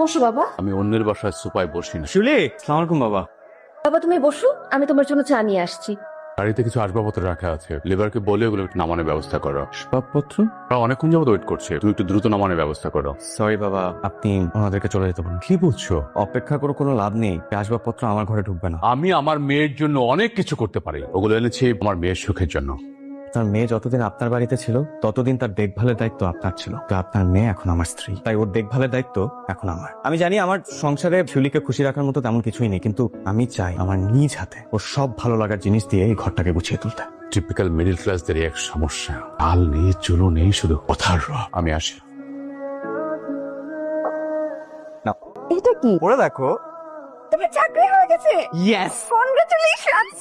বসো বাবা। আমি অন্যের বাসায় সোফায় বসি না। শিউলি, আসসালামু আলাইকুম বাবা। বাবা তুমি বসো, আমি তোমার জন্য চা নিয়ে আসছি। গাড়িতে কিছু আসবাবপত্র রাখা আছে, লেবারকে বলে ওগুলো একটু নামানোর ব্যবস্থা করো। আসবাবপত্র? ওরা অনেকক্ষণ যাবত ওয়েট করছে, তুই একটু দ্রুত নামানোর ব্যবস্থা করো। সরি বাবা, আপনি ওনাদেরকে চলে যেতে বলুন। কি বলছো? অপেক্ষা করে কোনো লাভ নেই, আসবাবপত্র আমার ঘরে ঢুকবে না। আমি আমার মেয়ের জন্য অনেক কিছু করতে পারি, ওগুলো এনেছি আমার মেয়ের সুখের জন্য। তার মেয়ে যতদিন আপনার বাড়িতে ছিল ততদিন তার দেখভালের দায়িত্ব আপনার ছিল, তো আপনার মেয়ে এখন আমার স্ত্রী, তাই ওর দেখভালের দায়িত্ব এখন আমার। আমি জানি আমার সংসারে শিউলিকে খুশি রাখার মতো তেমন কিছুই নেই, কিন্তু আমি চাই আমার নিজ হাতে ওর সব ভালো লাগার জিনিস দিয়ে এই ঘরটাকে গুছিয়ে তুলতে। টিপিক্যাল মিডল ক্লাসদের এক সমস্যা, আল নেই চুলো নেই, শুধু কথার রব। আমি আসি। এটা কি? পড়ে দেখো। তোমার চাকরি হয়ে গেছে? ইয়েস। কনগ্রাচুলেশনস।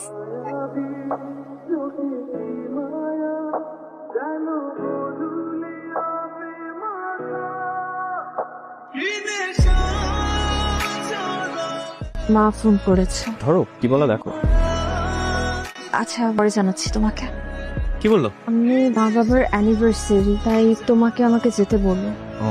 মা ফোন করেছে। ধরো, কি বলো দেখো। আচ্ছা পরে জানাচ্ছি তোমাকে। কি বললো? আমি মা বাবার অ্যানিভার্সারি, তাই তোমাকে আমাকে যেতে বললো। ও,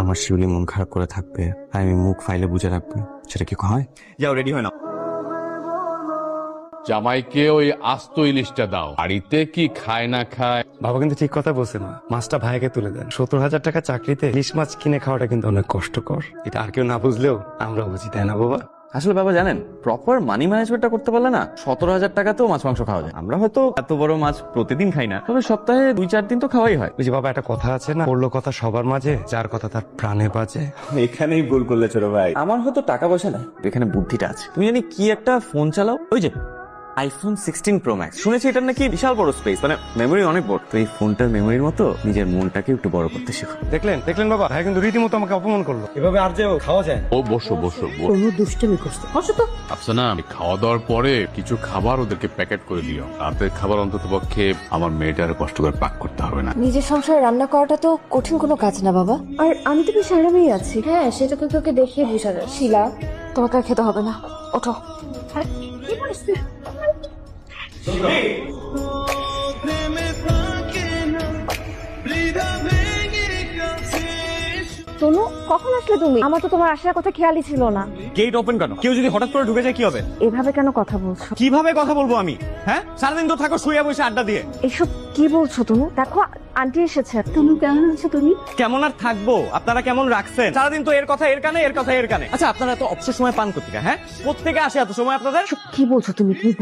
আমার শিউলি মন খারাপ করে থাকবে, তাই আমি মুখ ফাইলে বুঝে রাখবো, সেটা কি হয়? যাও রেডি হয় না। জামাইকে ওই আস্ত ইলিশটা দাও, বাড়িতে কি খায় না খায়। বাবা কিন্তু ঠিক কথা বলছে না, মাছটা ভাইকে তুলে দেন। 70,000 টাকা চাকরিতে ইলিশ মাছ কিনে খাওয়াটা কিন্তু অনেক কষ্টকর। এটা আর কেউ না বুঝলেও আমরা বুঝি, তাই না বাবা? আসলে বাবা জানেন, প্রপার মানি ম্যানেজমেন্টটা করতে পারলে না 17,000 টাকাতেও মাছ মাংস খাওয়া যায়। আমরা হয়তো এত বড় মাছ প্রতিদিন খাই না, তবে সপ্তাহে 2-4 দিন তো খাওয়াই হয়। ওই যে বাবা, একটা কথা আছে না, পড়লো কথা সবার মাঝে, যার কথা তার প্রাণে বাজে। এখানেই ভুল করলে ছোট ভাই। আমার হয়তো টাকা পয়সা নাই, এখানে বুদ্ধিটা আছে। তুমি জানি কি একটা ফোন চালাও, ওই যে আইফোন 16 প্রো ম্যাক্স। শুনেছি এটার নাকি বিশাল বড় স্পেস, মানে মেমোরি অনেক বড়। তো এই ফোনটার মেমোরির মতো নিজের মনটাকে একটু বড় করতে শেখো। দেখলেন দেখলেন বাবা, ভাই কিন্তু রীতিমতো আমাকে অপমান করলো। এভাবে আর যে খাওয়া যায়? ও বসো বসো বসো। কোনো দুষ্টুমি করছে, বসো তো। আফসানা, খাওয়া দাওয়ার পরে কিছু খাবার ওদেরকে প্যাকেট করে দিও। রাতের খাবার অন্তত পক্ষে আমার মেয়েটার কষ্ট করে পাক করতে হবে না। নিজের সংসারে রান্না করাটা তো কঠিন কোনো কাজ না বাবা। আর আমি তো বেশ আরামেই আছি। হ্যাঁ, সেটা তো তোকে দেখিয়ে বোঝা যায়। শিলা, তোমাকে আর খেতে হবে না, ওঠো। আরে, কি বলছিস? তনু, কখন আসলে তুমি? আমার তো তোমার আসার কথা খেয়ালই ছিল না। গেট ওপেন কেন? কেউ যদি হঠাৎ করে ঢুকে যায় কি হবে? এভাবে কেন কথা বলছো? কিভাবে কথা বলবো আমি? হ্যাঁ, সারাদিন তো থাকো শুয়ে বসে আড্ডা দিয়ে। এসব কি বলছো তনু? দেখো আন্টি এসেছে। তনু কেমন আছো তুমি? কেমন আর থাকবো? আপনারা কেমন রাখছেন? সারাদিন তো এর কথা এর কানে, এর কথা এর কানে। আচ্ছা, আপনারা এত অবসর সময় পান কোত্থেকে? হ্যাঁ, কোত্থেকে আসে এত সময় আপনাদের? এসব কি বলছো তুমি? তুমি